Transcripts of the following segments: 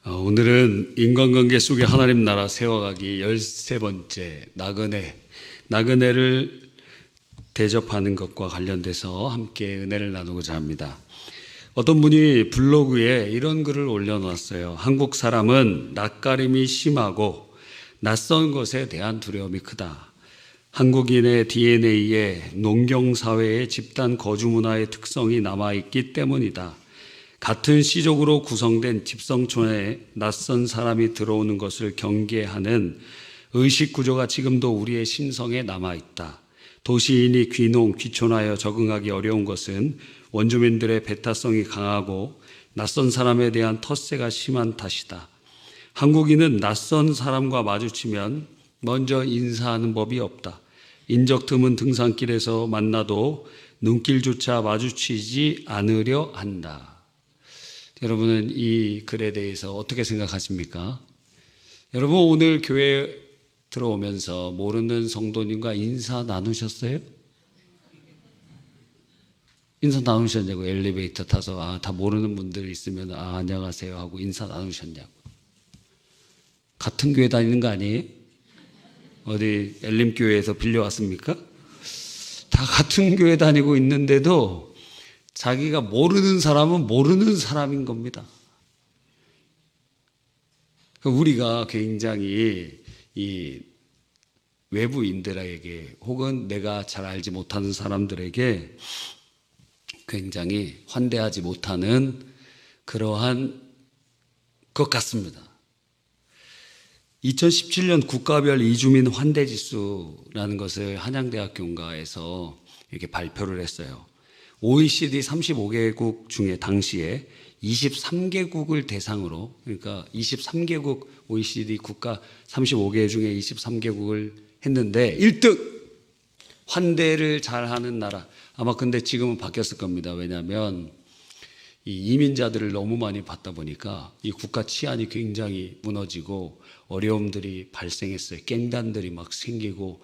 오늘은 인간관계 속에 하나님 나라 세워가기 13번째 나그네를 대접하는 것과 관련돼서 함께 은혜를 나누고자 합니다. 어떤 분이 블로그에 이런 글을 올려놨어요. 한국 사람은 낯가림이 심하고 낯선 것에 대한 두려움이 크다. 한국인의 DNA에 농경사회의 집단 거주 문화의 특성이 남아있기 때문이다. 같은 시족으로 구성된 집성촌에 낯선 사람이 들어오는 것을 경계하는 의식 구조가 지금도 우리의 심성에 남아있다. 도시인이 귀촌하여 적응하기 어려운 것은 원주민들의 배타성이 강하고 낯선 사람에 대한 텃세가 심한 탓이다. 한국인은 낯선 사람과 마주치면 먼저 인사하는 법이 없다. 인적 드문 등산길에서 만나도 눈길조차 마주치지 않으려 한다. 여러분은 이 글에 대해서 어떻게 생각하십니까? 여러분 오늘 교회 들어오면서 모르는 성도님과 인사 나누셨어요? 인사 나누셨냐고. 엘리베이터 타서 다 모르는 분들 있으면 안녕하세요 하고 인사 나누셨냐고. 같은 교회 다니는 거 아니에요? 어디 엘림교회에서 빌려왔습니까? 다 같은 교회 다니고 있는데도 자기가 모르는 사람은 모르는 사람인 겁니다. 우리가 굉장히 이 외부인들에게 혹은 내가 잘 알지 못하는 사람들에게 굉장히 환대하지 못하는 그러한 것 같습니다. 2017년 국가별 이주민 환대지수라는 것을 한양대학교인가에서 이렇게 발표를 했어요. OECD 35개국 중에 당시에 23개국을 대상으로, 그러니까 23개국 OECD 국가 35개 중에 23개국을 했는데 1등 환대를 잘하는 나라. 아마 근데 지금은 바뀌었을 겁니다. 왜냐하면 이 이민자들을 너무 많이 받다 보니까 이 국가 치안이 굉장히 무너지고 어려움들이 발생했어요. 갱단들이 막 생기고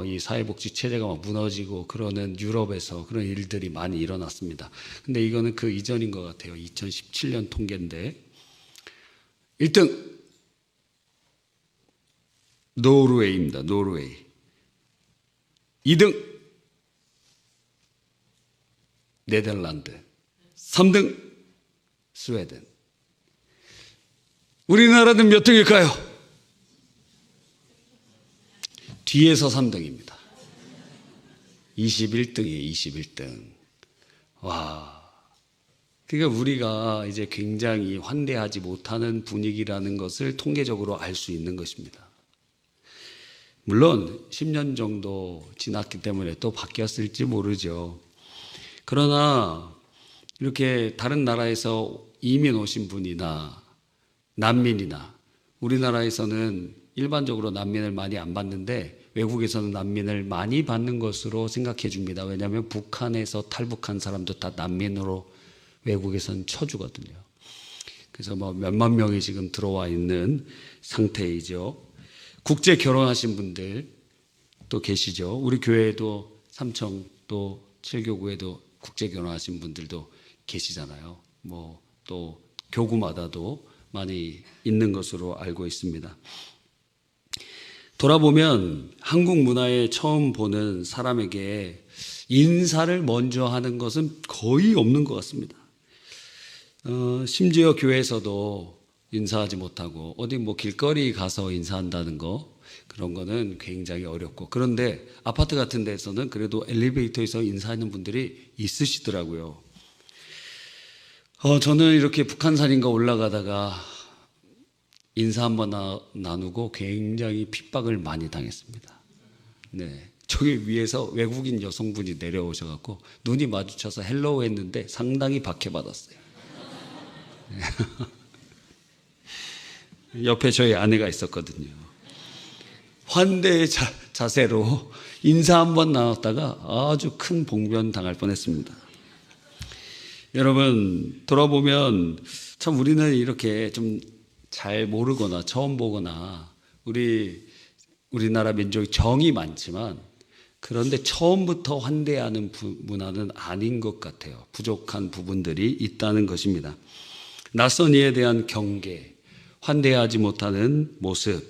이 사회복지 체제가 막 무너지고 그러는 유럽에서 그런 일들이 많이 일어났습니다. 근데 이거는 그 이전인 것 같아요. 2017년 통계인데 1등 노르웨이입니다. 노르웨이. 2등 네덜란드. 3등 스웨덴. 우리나라는 몇 등일까요? 뒤에서 3등입니다. 21등이에요. 21등. 와. 그러니까 우리가 이제 굉장히 환대하지 못하는 분위기라는 것을 통계적으로 알 수 있는 것입니다. 물론 10년 정도 지났기 때문에 또 바뀌었을지 모르죠. 그러나 이렇게 다른 나라에서 이민 오신 분이나 난민이나 우리나라에서는 일반적으로 난민을 많이 안 받는데 외국에서는 난민을 많이 받는 것으로 생각해 줍니다. 왜냐하면 북한에서 탈북한 사람도 다 난민으로 외국에서는 쳐주거든요. 그래서 뭐 몇만 명이 지금 들어와 있는 상태이죠. 국제 결혼하신 분들 또 계시죠. 우리 교회에도 삼청 또 7교구에도 국제 결혼하신 분들도 계시잖아요. 뭐 또 교구마다도 많이 있는 것으로 알고 있습니다. 돌아보면 한국 문화에 처음 보는 사람에게 인사를 먼저 하는 것은 거의 없는 것 같습니다. 심지어 교회에서도 인사하지 못하고 어디 뭐 길거리 가서 인사한다는 거 그런 거는 굉장히 어렵고, 그런데 아파트 같은 데서는 그래도 엘리베이터에서 인사하는 분들이 있으시더라고요. 저는 이렇게 북한산인가 올라가다가 인사 한번 나누고 굉장히 핍박을 많이 당했습니다. 네. 저기 위에서 외국인 여성분이 내려오셔갖고 눈이 마주쳐서 헬로우 했는데 상당히 박해받았어요. 네. 옆에 저희 아내가 있었거든요. 환대의 자세로 인사 한번 나눴다가 아주 큰 봉변 당할 뻔했습니다. 여러분 돌아보면 참 우리는 이렇게 좀 잘 모르거나 처음 보거나 우리나라 민족이 정이 많지만 그런데 처음부터 환대하는 문화는 아닌 것 같아요. 부족한 부분들이 있다는 것입니다. 낯선 이에 대한 경계, 환대하지 못하는 모습.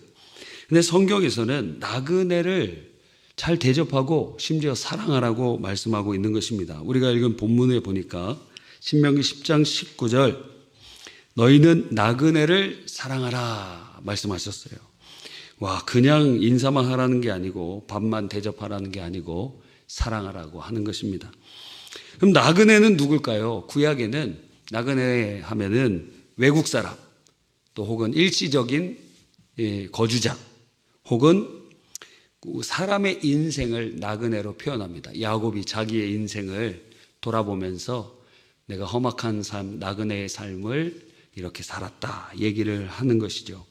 근데 성경에서는 나그네를 잘 대접하고 심지어 사랑하라고 말씀하고 있는 것입니다. 우리가 읽은 본문에 보니까 신명기 10장 19절 너희는 나그네를 사랑하라 말씀하셨어요. 와, 그냥 인사만 하라는 게 아니고 밥만 대접하라는 게 아니고 사랑하라고 하는 것입니다. 그럼 나그네는 누굴까요? 구약에는 나그네 하면은 외국 사람 또 혹은 일시적인 거주자 혹은 사람의 인생을 나그네로 표현합니다. 야곱이 자기의 인생을 돌아보면서 내가 험악한 삶, 나그네의 삶을 이렇게 살았다 얘기를 하는 것이죠.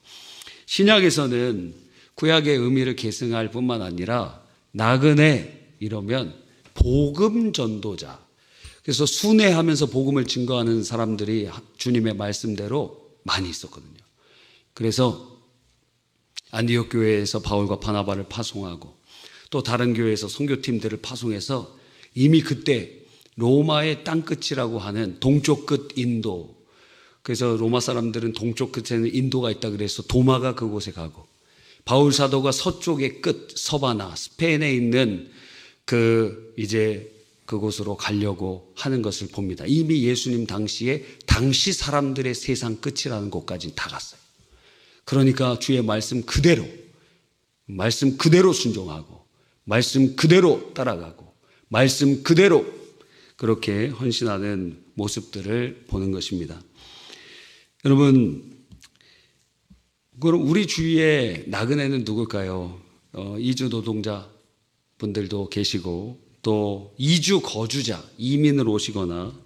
신약에서는 구약의 의미를 계승할 뿐만 아니라 나그네 이러면 복음 전도자. 그래서 순회하면서 복음을 증거하는 사람들이 주님의 말씀대로 많이 있었거든요. 그래서 안디옥 교회에서 바울과 바나바를 파송하고 또 다른 교회에서 선교팀들을 파송해서 이미 그때 로마의 땅끝이라고 하는 동쪽 끝 인도, 그래서 로마 사람들은 동쪽 끝에는 인도가 있다 그래서 도마가 그곳에 가고 바울 사도가 서쪽의 끝 서바나 스페인에 있는 그곳으로 가려고 하는 것을 봅니다. 이미 예수님 당시 사람들의 세상 끝이라는 곳까지 다 갔어요. 그러니까 주의 말씀 그대로 순종하고 말씀 그대로 따라가고 말씀 그대로 그렇게 헌신하는 모습들을 보는 것입니다. 여러분, 그럼 우리 주위에 나그네는 누굴까요? 이주 노동자 분들도 계시고 또 이주 거주자, 이민을 오시거나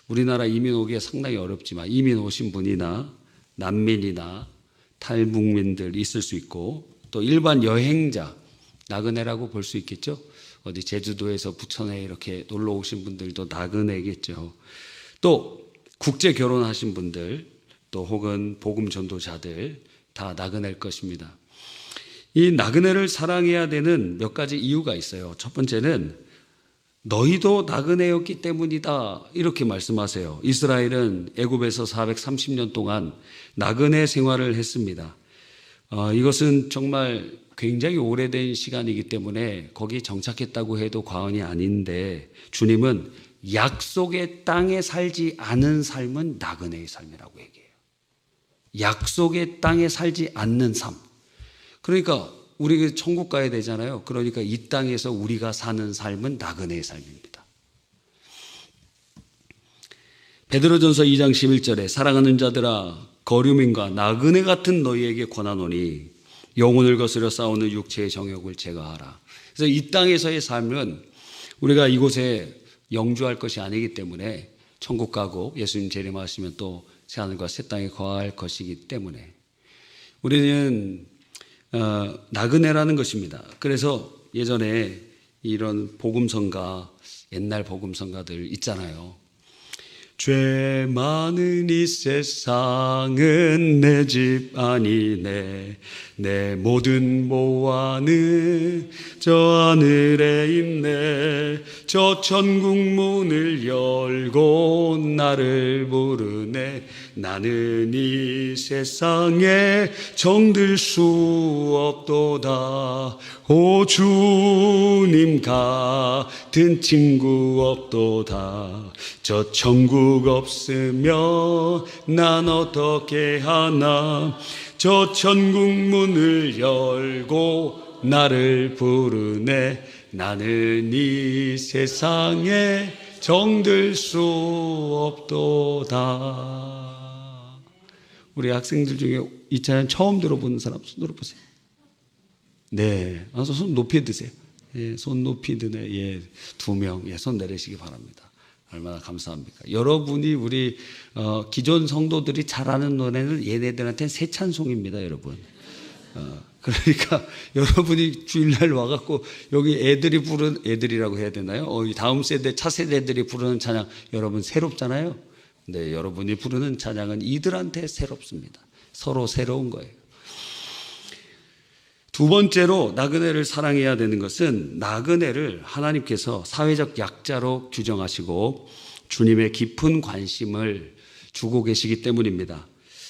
우리나라 이민 오기가 상당히 어렵지만 이민 오신 분이나 난민이나 탈북민들 있을 수 있고 또 일반 여행자, 나그네라고 볼 수 있겠죠. 어디 제주도에서 부천에 이렇게 놀러 오신 분들도 나그네겠죠. 또 국제 결혼하신 분들 또 혹은 복음 전도자들 다 나그네일 것입니다. 이 나그네를 사랑해야 되는 몇 가지 이유가 있어요. 첫 번째는 너희도 나그네였기 때문이다 이렇게 말씀하세요. 이스라엘은 애굽에서 430년 동안 나그네 생활을 했습니다. 이것은 정말 굉장히 오래된 시간이기 때문에 거기 정착했다고 해도 과언이 아닌데 주님은 약속의 땅에 살지 않은 삶은 나그네의 삶이라고 얘기해요. 약속의 땅에 살지 않는 삶. 그러니까 우리 천국 가야 되잖아요. 그러니까 이 땅에서 우리가 사는 삶은 나그네의 삶입니다. 베드로전서 2장 11절에 사랑하는 자들아 거류민과 나그네 같은 너희에게 권하노니 영혼을 거스려 싸우는 육체의 정욕을 제거하라. 그래서 이 땅에서의 삶은 우리가 이곳에 영주할 것이 아니기 때문에 천국 가고 예수님 재림하시면 또 새하늘과 새 땅에 거할 것이기 때문에 우리는 나그네라는 것입니다. 그래서 예전에 이런 복음성가, 옛날 복음성가들 있잖아요. 죄 많은 이 세상은 내 집 아니네. 내 모든 모아는 저 하늘에 있네. 저 천국 문을 열고 나를 부르네. 나는 이 세상에 정들 수 없도다. 오 주님 같은 친구 없도다. 저 천국 없으면 난 어떻게 하나. 저 천국 문을 열고 나를 부르네. 나는 이 세상에 정들 수 없도다. 우리 학생들 중에 이 찬양 처음 들어보는 사람 손 들어보세요. 네, 손 높이 드세요. 예, 손 높이 드네. 예, 2명. 예, 손 내리시기 바랍니다. 얼마나 감사합니까? 여러분이 우리 기존 성도들이 잘 아는 노래는 얘네들한테는 새 찬송입니다, 여러분. 그러니까 여러분이 주일날 와갖고 여기 애들이라고 해야 되나요? 다음 세대, 차세대들이 부르는 찬양 여러분 새롭잖아요. 네, 여러분이 부르는 찬양은 이들한테 새롭습니다. 서로 새로운 거예요. 두 번째로 나그네를 사랑해야 되는 것은 나그네를 하나님께서 사회적 약자로 규정하시고 주님의 깊은 관심을 주고 계시기 때문입니다.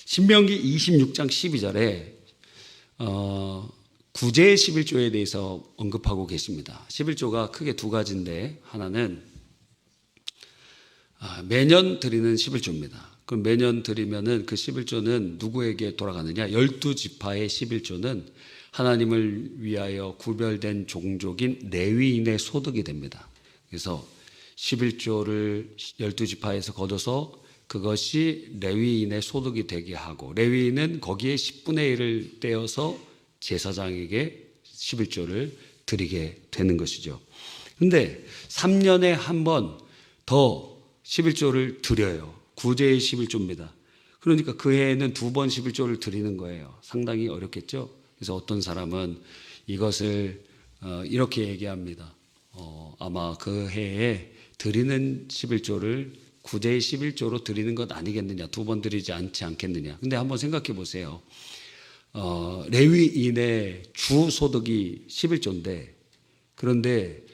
신명기 26장 12절에 구제의 11조에 대해서 언급하고 계십니다. 11조가 크게 두 가지인데 하나는 매년 드리는 11조입니다. 그럼 매년 드리면은 그 11조는 누구에게 돌아가느냐? 12지파의 11조는 하나님을 위하여 구별된 종족인 레위인의 소득이 됩니다. 그래서 11조를 12지파에서 걷어서 그것이 레위인의 소득이 되게 하고, 레위인은 거기에 10분의 1을 떼어서 제사장에게 11조를 드리게 되는 것이죠. 그런데 3년에 한 번 더 11조를 드려요. 구제의 11조입니다. 그러니까 그 해에는 두 번 11조를 드리는 거예요. 상당히 어렵겠죠. 그래서 어떤 사람은 이것을 이렇게 얘기합니다. 아마 그 해에 드리는 11조를 구제의 11조로 드리는 것 아니겠느냐. 두 번 드리지 않지 않겠느냐. 근데 한번 생각해 보세요. 레위인의 주 소득이 11조인데, 그런데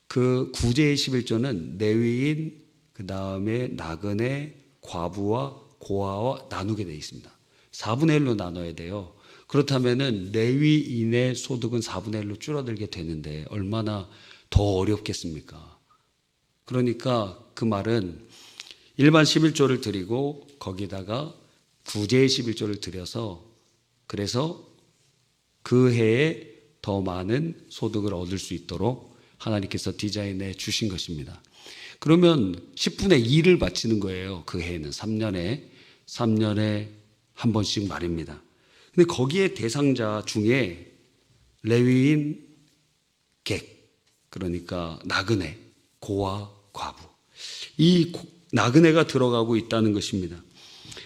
그 구제의 11조는 레위인, 그 다음에 나그네, 과부와 고아와 나누게 되어 있습니다. 4분의 1로 나눠야 돼요. 그렇다면은 레위인의 소득은 4분의 1로 줄어들게 되는데 얼마나 더 어렵겠습니까? 그러니까 그 말은 일반 11조를 드리고 거기다가 구제의 11조를 드려서, 그래서 그 해에 더 많은 소득을 얻을 수 있도록 하나님께서 디자인해 주신 것입니다. 그러면 10분의 2를 바치는 거예요. 그 해에는 3년에 한 번씩 말입니다. 근데 거기에 대상자 중에 레위인, 객, 그러니까 나그네, 고아, 과부, 이 나그네가 들어가고 있다는 것입니다.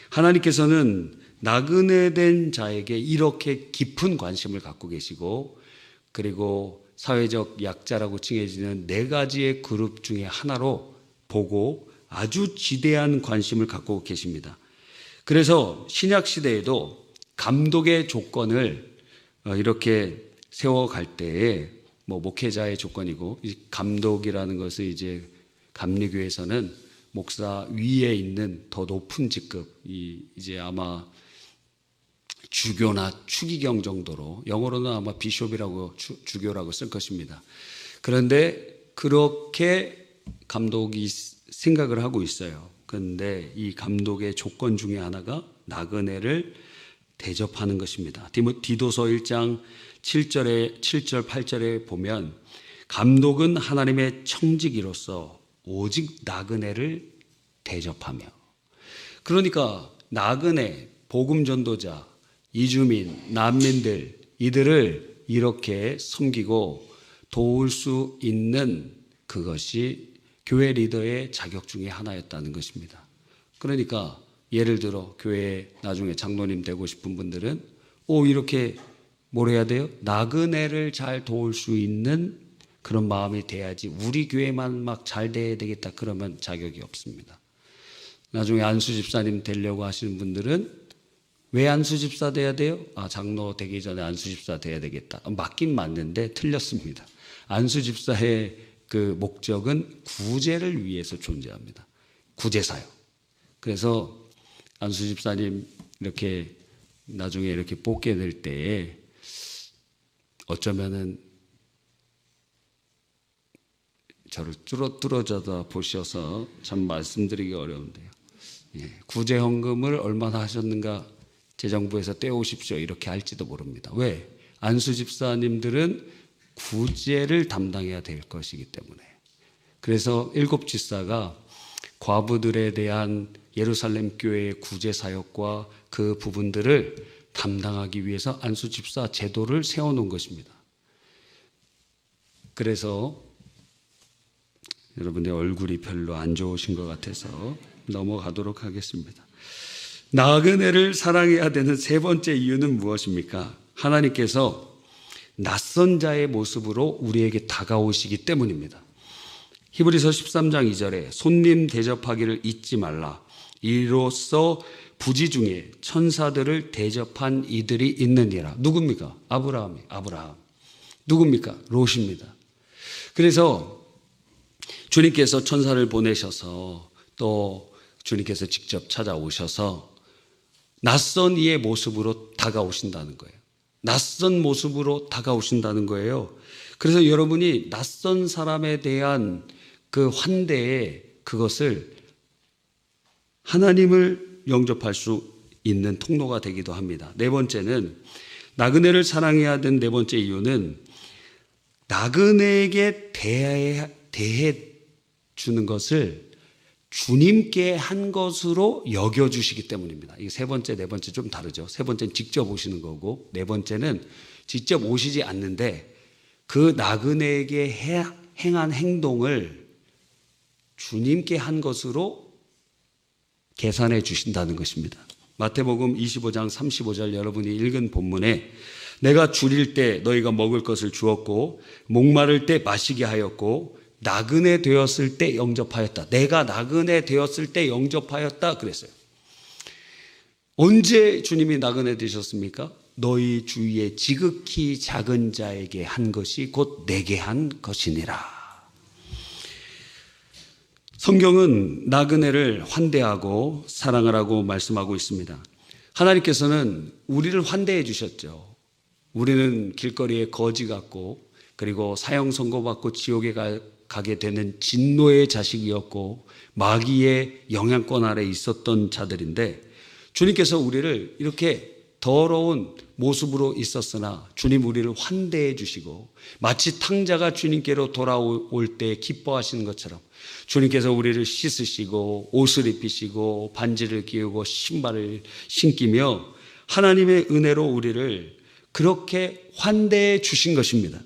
하나님께서는 나그네된 자에게 이렇게 깊은 관심을 갖고 계시고, 그리고 사회적 약자라고 칭해지는 4가지의 그룹 중에 하나로 보고 아주 지대한 관심을 갖고 계십니다. 그래서 신약 시대에도 감독의 조건을 이렇게 세워갈 때에 목회자의 조건이고, 이 감독이라는 것을 이제 감리교에서는 목사 위에 있는 더 높은 직급, 이제 아마 주교나 추기경 정도로, 영어로는 아마 비숍이라고 주교라고 쓸 것입니다. 그런데 그렇게 감독이 생각을 하고 있어요. 그런데 이 감독의 조건 중에 하나가 나그네를 대접하는 것입니다. 디도서 1장 7절 8절에 보면 감독은 하나님의 청지기로서 오직 나그네를 대접하며, 그러니까 나그네, 복음 전도자, 이주민, 난민들, 이들을 이렇게 섬기고 도울 수 있는 그것이 교회 리더의 자격 중에 하나였다는 것입니다. 그러니까 예를 들어 교회에 나중에 장로님 되고 싶은 분들은 이렇게 뭘 해야 돼요? 나그네를 잘 도울 수 있는 그런 마음이 돼야지, 우리 교회만 막 잘 돼야 되겠다 그러면 자격이 없습니다. 나중에 안수 집사님 되려고 하시는 분들은 왜 안수 집사 돼야 돼요? 장로 되기 전에 안수 집사 돼야 되겠다. 맞긴 맞는데 틀렸습니다. 안수 집사의 그 목적은 구제를 위해서 존재합니다. 구제사역. 그래서 안수 집사님 이렇게 나중에 이렇게 뽑게 될 때에 어쩌면은 저를 뚫어져다 보셔서 참 말씀드리기 어려운데요. 구제 헌금을 얼마나 하셨는가 재정부에서 떼오십시오 이렇게 할지도 모릅니다. 왜? 안수 집사님들은 구제를 담당해야 될 것이기 때문에. 그래서 7지사가 과부들에 대한 예루살렘 교회의 구제 사역과 그 부분들을 담당하기 위해서 안수 집사 제도를 세워놓은 것입니다. 그래서 여러분의 얼굴이 별로 안 좋으신 것 같아서 넘어가도록 하겠습니다. 나그네를 사랑해야 되는 세 번째 이유는 무엇입니까? 하나님께서 낯선 자의 모습으로 우리에게 다가오시기 때문입니다. 히브리서 13장 2절에 손님 대접하기를 잊지 말라. 이로써 부지 중에 천사들을 대접한 이들이 있느니라. 누굽니까? 아브라함. 누굽니까? 롯입니다. 그래서 주님께서 천사를 보내셔서 또 주님께서 직접 찾아오셔서 낯선 이의 모습으로 다가오신다는 거예요. 낯선 모습으로 다가오신다는 거예요. 그래서 여러분이 낯선 사람에 대한 그 환대에 그것을 하나님을 영접할 수 있는 통로가 되기도 합니다. 네 번째는 나그네를 사랑해야 되는 네 번째 이유는 나그네에게 대해 주는 것을 주님께 한 것으로 여겨주시기 때문입니다. 이게 세 번째, 네 번째 좀 다르죠. 세 번째는 직접 오시는 거고, 네 번째는 직접 오시지 않는데 그 나그네에게 행한 행동을 주님께 한 것으로 계산해 주신다는 것입니다. 마태복음 25장 35절 여러분이 읽은 본문에 내가 줄일 때 너희가 먹을 것을 주었고 목마를 때 마시게 하였고 나그네 되었을 때 영접하였다. 내가 나그네 되었을 때 영접하였다 그랬어요. 언제 주님이 나그네 되셨습니까? 너희 주위에 지극히 작은 자에게 한 것이 곧 내게 한 것이니라. 성경은 나그네를 환대하고 사랑하라고 말씀하고 있습니다. 하나님께서는 우리를 환대해 주셨죠. 우리는 길거리에 거지 같고 그리고 사형 선고받고 지옥에 가게 되는 진노의 자식이었고 마귀의 영향권 아래 있었던 자들인데 주님께서 우리를 이렇게 더러운 모습으로 있었으나 주님 우리를 환대해 주시고 마치 탕자가 주님께로 돌아올 때 기뻐하시는 것처럼 주님께서 우리를 씻으시고 옷을 입히시고 반지를 끼우고 신발을 신기며 하나님의 은혜로 우리를 그렇게 환대해 주신 것입니다.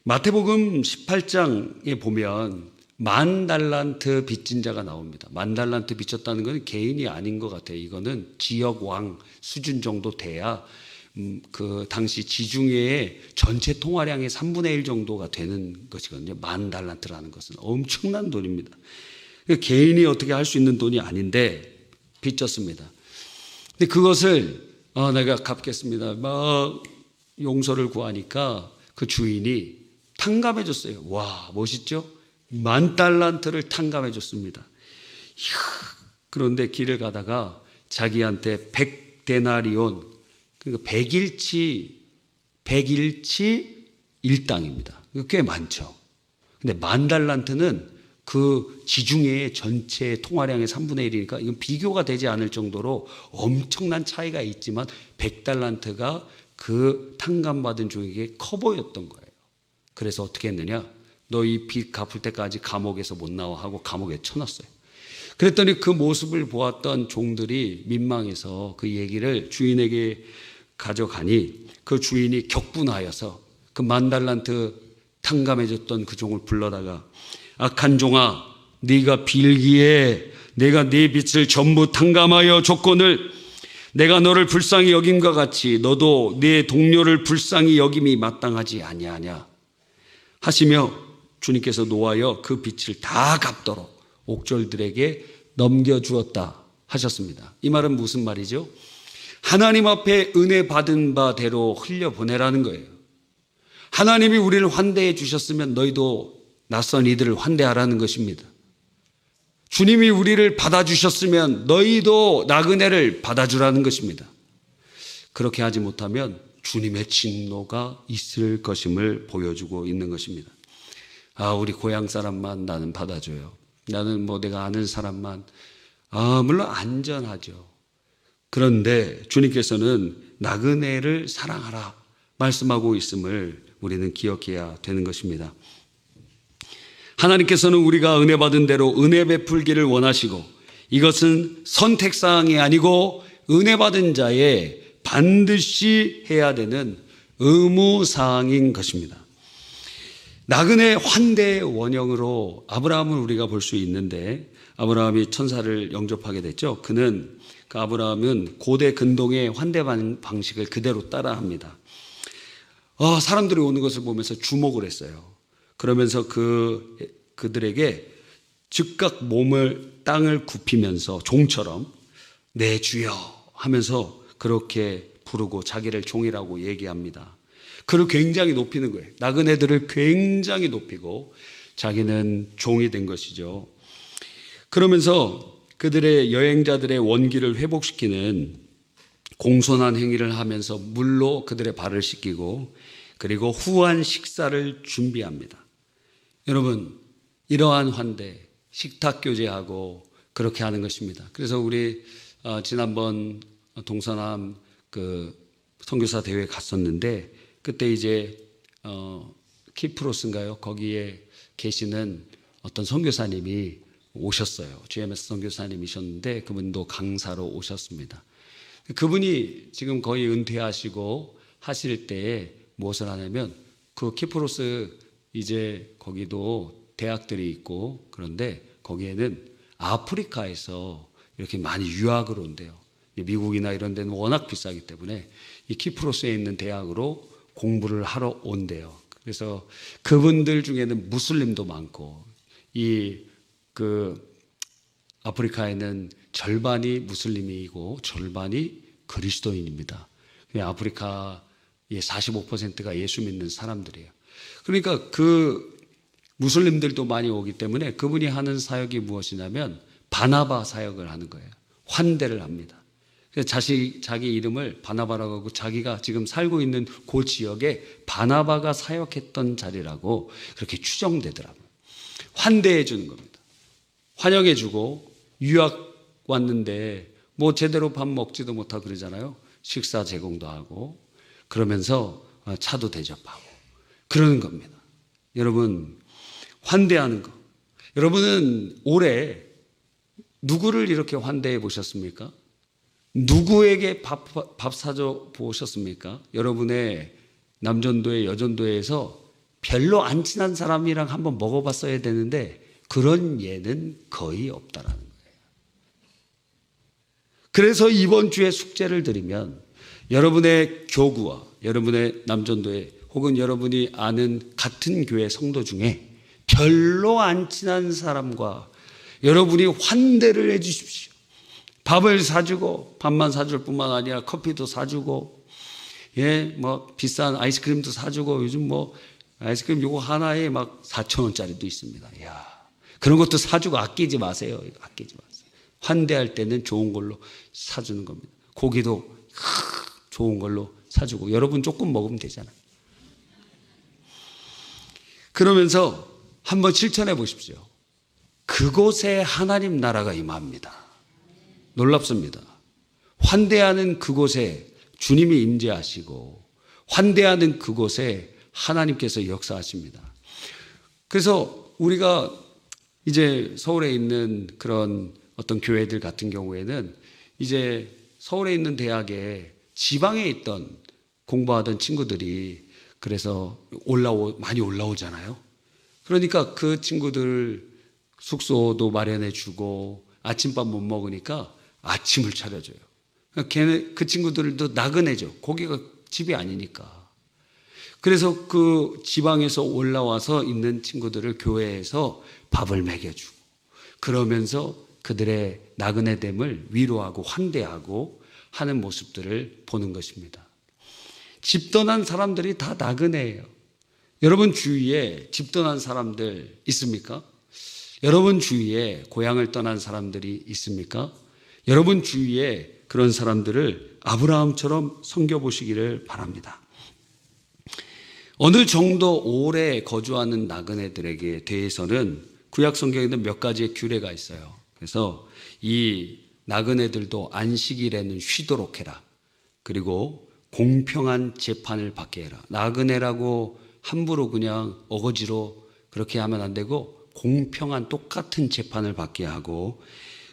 마태복음 18장에 보면 10,000달란트 빚진 자가 나옵니다. 10,000달란트 빚졌다는 것은 개인이 아닌 것 같아요. 이거는 지역 왕 수준 정도 돼야 그 당시 지중해의 전체 통화량의 3분의 1 정도가 되는 것이거든요. 10,000달란트라는 것은 엄청난 돈입니다. 개인이 어떻게 할 수 있는 돈이 아닌데 빚졌습니다. 근데 그것을 내가 갚겠습니다. 막 용서를 구하니까 그 주인이 탕감해 줬어요. 와, 멋있죠? 10,000달란트를 탕감해 줬습니다. 그런데 길을 가다가 자기한테 100데나리온, 그러니까 100일치 일당입니다. 꽤 많죠. 근데 10,000달란트는 그 지중해의 전체 통화량의 3분의 1이니까 이건 비교가 되지 않을 정도로 엄청난 차이가 있지만 100달란트가 그 탕감받은 종에게 커 보였던 거예요. 그래서 어떻게 했느냐? 너 이 빚 갚을 때까지 감옥에서 못 나와 하고 감옥에 쳐놨어요. 그랬더니 그 모습을 보았던 종들이 민망해서 그 얘기를 주인에게 가져가니 그 주인이 격분하여서 그 10,000달란트 탕감해줬던 그 종을 불러다가 악한 종아, 네가 빌기에 내가 네 빚을 전부 탕감하여 줬거늘 내가 너를 불쌍히 여김과 같이 너도 네 동료를 불쌍히 여김이 마땅하지 아니하냐 하시며 주님께서 노하여 그 빚을 다 갚도록 옥졸들에게 넘겨주었다 하셨습니다. 이 말은 무슨 말이죠? 하나님 앞에 은혜 받은 바대로 흘려보내라는 거예요. 하나님이 우리를 환대해 주셨으면 너희도 낯선 이들을 환대하라는 것입니다. 주님이 우리를 받아주셨으면 너희도 나그네를 받아주라는 것입니다. 그렇게 하지 못하면 주님의 진노가 있을 것임을 보여주고 있는 것입니다. 우리 고향 사람만 나는 받아줘요. 나는 내가 아는 사람만. 물론 안전하죠. 그런데 주님께서는 나그네를 사랑하라 말씀하고 있음을 우리는 기억해야 되는 것입니다. 하나님께서는 우리가 은혜 받은 대로 은혜 베풀기를 원하시고 이것은 선택사항이 아니고 은혜 받은 자의 반드시 해야 되는 의무사항인 것입니다. 나그네 환대의 원형으로 아브라함을 우리가 볼 수 있는데 아브라함이 천사를 영접하게 됐죠. 그 아브라함은 고대 근동의 환대 방식을 그대로 따라합니다. 사람들이 오는 것을 보면서 주목을 했어요. 그러면서 그들에게 즉각 땅을 굽히면서 종처럼 내 주여 하면서 그렇게 부르고 자기를 종이라고 얘기합니다. 그를 굉장히 높이는 거예요. 나그네들을 굉장히 높이고 자기는 종이 된 것이죠. 그러면서 그들의 여행자들의 원기를 회복시키는 공손한 행위를 하면서 물로 그들의 발을 씻기고 그리고 후한 식사를 준비합니다. 여러분, 이러한 환대, 식탁 교제하고 그렇게 하는 것입니다. 그래서 우리 지난번 동서남 그 선교사 대회에 갔었는데 그때 이제 키프로스인가요? 거기에 계시는 어떤 선교사님이 오셨어요. GMS 선교사님이셨는데 그분도 강사로 오셨습니다. 그분이 지금 거의 은퇴하시고 하실 때에 무엇을 하냐면 그 키프로스 이제 거기도 대학들이 있고 그런데 거기에는 아프리카에서 이렇게 많이 유학을 온대요. 미국이나 이런 데는 워낙 비싸기 때문에 이 키프로스에 있는 대학으로 공부를 하러 온대요. 그래서 그분들 중에는 무슬림도 많고 아프리카에는 절반이 무슬림이고 절반이 그리스도인입니다. 아프리카의 45%가 예수 믿는 사람들이에요. 그러니까 그 무슬림들도 많이 오기 때문에 그분이 하는 사역이 무엇이냐면 바나바 사역을 하는 거예요. 환대를 합니다. 그래서 자기 이름을 바나바라고 하고 자기가 지금 살고 있는 그 지역에 바나바가 사역했던 자리라고 그렇게 추정되더라고요. 환대해 주는 겁니다. 환영해 주고 유학 왔는데 뭐 제대로 밥 먹지도 못하고 그러잖아요. 식사 제공도 하고 그러면서 차도 대접하고 그러는 겁니다. 여러분, 환대하는 거. 여러분은 올해 누구를 이렇게 환대해 보셨습니까? 누구에게 밥 사줘 보셨습니까? 여러분의 남전도회, 여전도회에서 별로 안 친한 사람이랑 한번 먹어봤어야 되는데 그런 예는 거의 없다라는 거예요. 그래서 이번 주에 숙제를 드리면 여러분의 교구와 여러분의 남전도회 혹은 여러분이 아는 같은 교회 성도 중에 별로 안 친한 사람과 여러분이 환대를 해 주십시오. 밥을 사주고 밥만 사줄 뿐만 아니라 커피도 사주고 비싼 아이스크림도 사주고 요즘 아이스크림 요거 하나에 막 4,000원짜리도 있습니다. 이야, 그런 것도 사주고 아끼지 마세요. 아끼지 마세요. 환대할 때는 좋은 걸로 사주는 겁니다. 고기도 좋은 걸로 사주고 여러분 조금 먹으면 되잖아요. 그러면서 한번 실천해 보십시오. 그곳에 하나님 나라가 임합니다. 놀랍습니다. 환대하는 그곳에 주님이 임재하시고 환대하는 그곳에 하나님께서 역사하십니다. 그래서 우리가 이제 서울에 있는 그런 어떤 교회들 같은 경우에는 이제 서울에 있는 대학에 지방에 있던 공부하던 친구들이 그래서 많이 올라오잖아요. 그러니까 그 친구들 숙소도 마련해 주고 아침밥 못 먹으니까 아침을 차려줘요. 그 친구들도 나그네죠. 거기가 집이 아니니까. 그래서 그 지방에서 올라와서 있는 친구들을 교회에서 밥을 먹여주고 그러면서 그들의 나그네됨을 위로하고 환대하고 하는 모습들을 보는 것입니다. 집 떠난 사람들이 다 나그네예요. 여러분 주위에 집 떠난 사람들 있습니까? 여러분 주위에 고향을 떠난 사람들이 있습니까? 여러분 주위에 그런 사람들을 아브라함처럼 섬겨보시기를 바랍니다. 어느 정도 오래 거주하는 나그네들에게 대해서는 구약 성경에는 몇 가지의 규례가 있어요. 그래서 이 나그네들도 안식일에는 쉬도록 해라. 그리고 공평한 재판을 받게 해라. 나그네라고 함부로 그냥 어거지로 그렇게 하면 안 되고 공평한 똑같은 재판을 받게 하고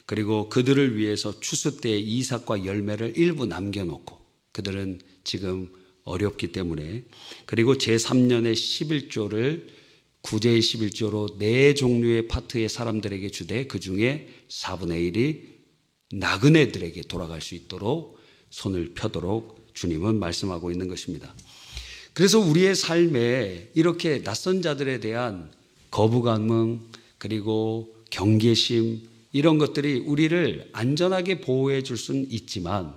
그리고 그들을 위해서 추수 때 이삭과 열매를 일부 남겨놓고 그들은 지금 어렵기 때문에 그리고 제3년의 11조를 구제의 11조로 4종류의 파트의 사람들에게 주되 그 중에 4분의 1이 나그네들에게 돌아갈 수 있도록 손을 펴도록 주님은 말씀하고 있는 것입니다. 그래서 우리의 삶에 이렇게 낯선 자들에 대한 거부감 그리고 경계심 이런 것들이 우리를 안전하게 보호해 줄 수는 있지만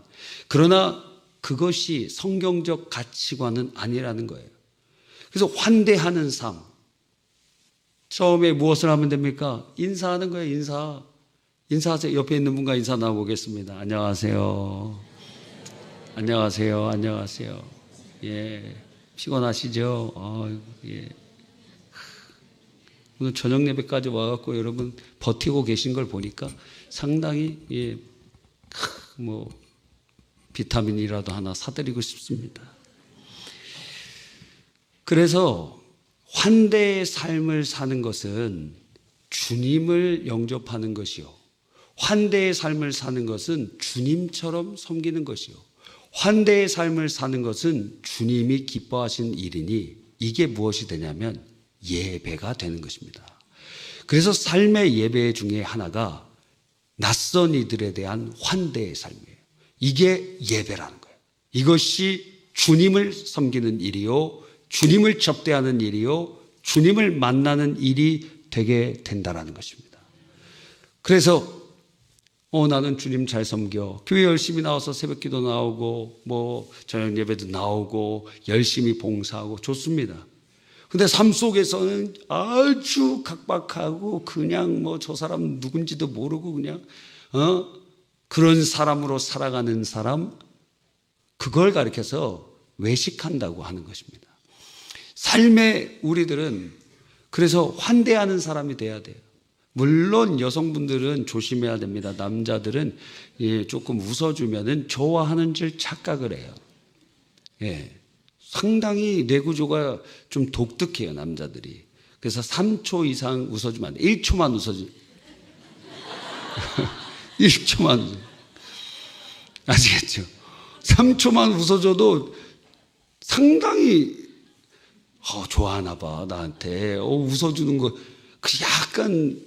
그러나 그것이 성경적 가치관은 아니라는 거예요. 그래서 환대하는 삶 처음에 무엇을 하면 됩니까? 인사하는 거예요. 인사. 인사하세요. 옆에 있는 분과 인사 나눠보겠습니다. 안녕하세요. 안녕하세요. 안녕하세요. 예. 피곤하시죠? 예. 오늘 저녁 예배까지 와갖고 여러분 버티고 계신 걸 보니까 상당히, 예, 뭐, 비타민이라도 하나 사드리고 싶습니다. 그래서 환대의 삶을 사는 것은 주님을 영접하는 것이요. 환대의 삶을 사는 것은 주님처럼 섬기는 것이요. 환대의 삶을 사는 것은 주님이 기뻐하신 일이니 이게 무엇이 되냐면 예배가 되는 것입니다. 그래서 삶의 예배 중에 하나가 낯선 이들에 대한 환대의 삶이에요. 이게 예배라는 거예요. 이것이 주님을 섬기는 일이요, 주님을 접대하는 일이요, 주님을 만나는 일이 되게 된다라는 것입니다. 그래서 나는 주님 잘 섬겨. 교회 열심히 나와서 새벽기도 나오고 뭐 저녁 예배도 나오고 열심히 봉사하고 좋습니다. 근데 삶 속에서는 아주 각박하고 그냥 뭐 저 사람 누군지도 모르고 그냥 그런 사람으로 살아가는 사람, 그걸 가리켜서 외식한다고 하는 것입니다. 삶에 우리들은 그래서 환대하는 사람이 돼야 돼요. 물론 여성분들은 조심해야 됩니다. 남자들은 조금 웃어주면은 좋아하는 줄 착각을 해요. 예. 상당히 뇌구조가 좀 독특해요, 남자들이. 그래서 3초 이상 웃어주면 안 돼. 1초만 웃어주. 1초만 웃어. 아시겠죠? 3초만 웃어줘도 상당히 좋아하나 봐, 나한테. 웃어주는 거, 약간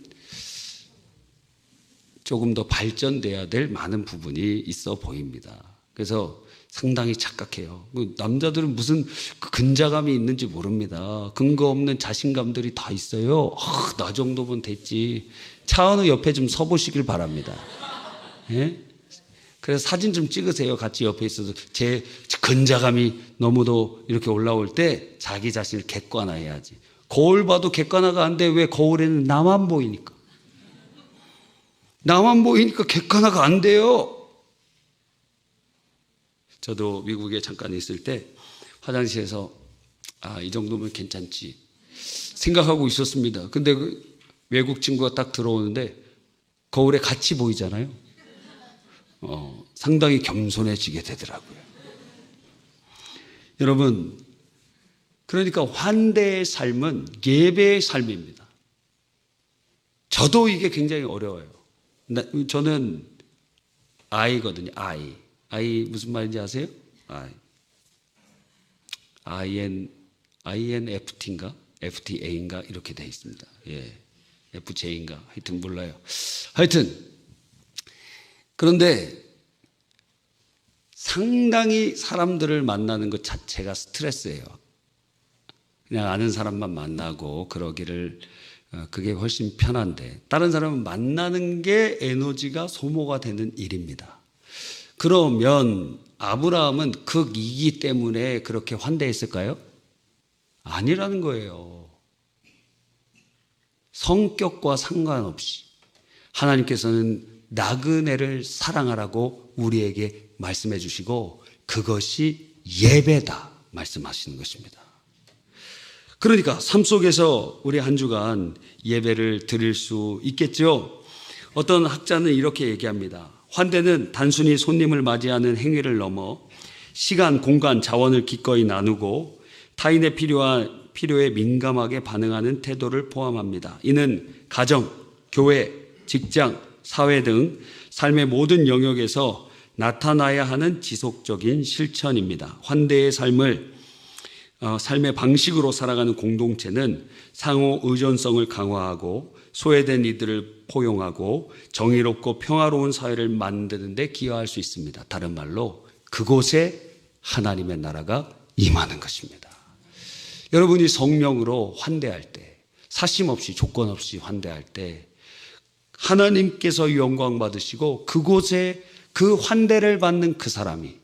조금 더 발전돼야 될 많은 부분이 있어 보입니다. 그래서 상당히 착각해요. 남자들은 무슨 근자감이 있는지 모릅니다. 근거 없는 자신감들이 다 있어요. 나 정도면 됐지. 차은우 옆에 좀 서보시길 바랍니다. 예? 그래서 사진 좀 찍으세요. 같이 옆에 있어서. 제 근자감이 너무도 이렇게 올라올 때 자기 자신을 객관화해야지. 거울 봐도 객관화가 안 돼. 왜? 거울에는 나만 보이니까. 나만 보이니까 객관화가 안 돼요. 저도 미국에 잠깐 있을 때 화장실에서 이 정도면 괜찮지 생각하고 있었습니다. 근데 그 외국 친구가 딱 들어오는데 거울에 같이 보이잖아요. 상당히 겸손해지게 되더라고요. 여러분, 그러니까 환대의 삶은 예배의 삶입니다. 저도 이게 굉장히 어려워요. 저는 I거든요. I 무슨 말인지 아세요? INFT인가? FTA인가? 이렇게 되어 있습니다. 예. FJ인가? 하여튼 몰라요. 하여튼, 그런데 상당히 사람들을 만나는 것 자체가 스트레스예요. 그냥 아는 사람만 만나고 그러기를, 그게 훨씬 편한데, 다른 사람을 만나는 게 에너지가 소모가 되는 일입니다. 그러면 아브라함은 극이기 때문에 그렇게 환대했을까요? 아니라는 거예요. 성격과 상관없이 하나님께서는 나그네를 사랑하라고 우리에게 말씀해 주시고 그것이 예배다 말씀하시는 것입니다. 그러니까 삶 속에서 우리 한 주간 예배를 드릴 수 있겠죠. 어떤 학자는 이렇게 얘기합니다. 환대는 단순히 손님을 맞이하는 행위를 넘어 시간, 공간, 자원을 기꺼이 나누고 타인의 필요에 민감하게 반응하는 태도를 포함합니다. 이는 가정, 교회, 직장, 사회 등 삶의 모든 영역에서 나타나야 하는 지속적인 실천입니다. 환대의 삶의 방식으로 살아가는 공동체는 상호 의존성을 강화하고 소외된 이들을 포용하고 정의롭고 평화로운 사회를 만드는 데 기여할 수 있습니다. 다른 말로 그곳에 하나님의 나라가 임하는 것입니다. 여러분이 성령으로 환대할 때, 사심 없이 조건 없이 환대할 때 하나님께서 영광 받으시고 그곳에 그 환대를 받는 그 사람이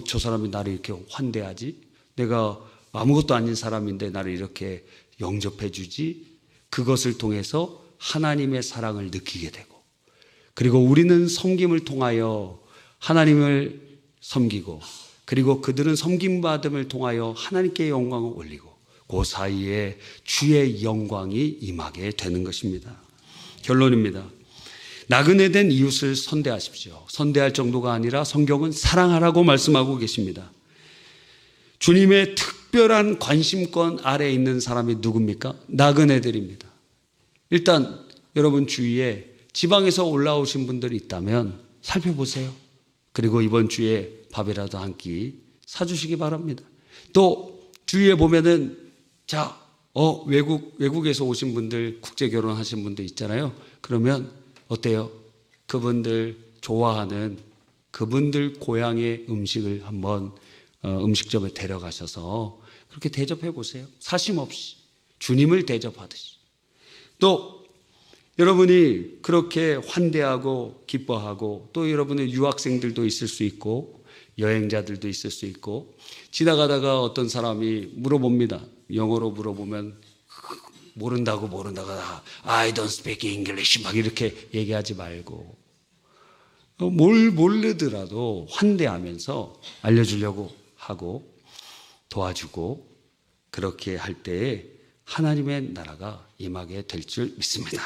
저 사람이 나를 이렇게 환대하지? 내가 아무것도 아닌 사람인데 나를 이렇게 영접해 주지? 그것을 통해서 하나님의 사랑을 느끼게 되고, 그리고 우리는 섬김을 통하여 하나님을 섬기고, 그리고 그들은 섬김받음을 통하여 하나님께 영광을 올리고, 그 사이에 주의 영광이 임하게 되는 것입니다. 결론입니다. 나그네 된 이웃을 선대하십시오. 선대할 정도가 아니라 성경은 사랑하라고 말씀하고 계십니다. 주님의 특별한 관심권 아래에 있는 사람이 누굽니까? 나그네들입니다. 일단 여러분 주위에 지방에서 올라오신 분들이 있다면 살펴보세요. 그리고 이번 주에 밥이라도 한 끼 사주시기 바랍니다. 또 주위에 보면은 외국에서 오신 분들, 국제 결혼하신 분들 있잖아요. 그러면 어때요? 그분들 좋아하는 그분들 고향의 음식을 한번 음식점에 데려가셔서 그렇게 대접해 보세요. 사심 없이 주님을 대접하듯이. 또 여러분이 그렇게 환대하고 기뻐하고, 또 여러분의 유학생들도 있을 수 있고 여행자들도 있을 수 있고, 지나가다가 어떤 사람이 물어봅니다. 영어로 물어보면 모른다고 I don't speak English 막 이렇게 얘기하지 말고, 뭘 모르더라도 환대하면서 알려주려고 하고 도와주고, 그렇게 할 때에 하나님의 나라가 임하게 될 줄 믿습니다.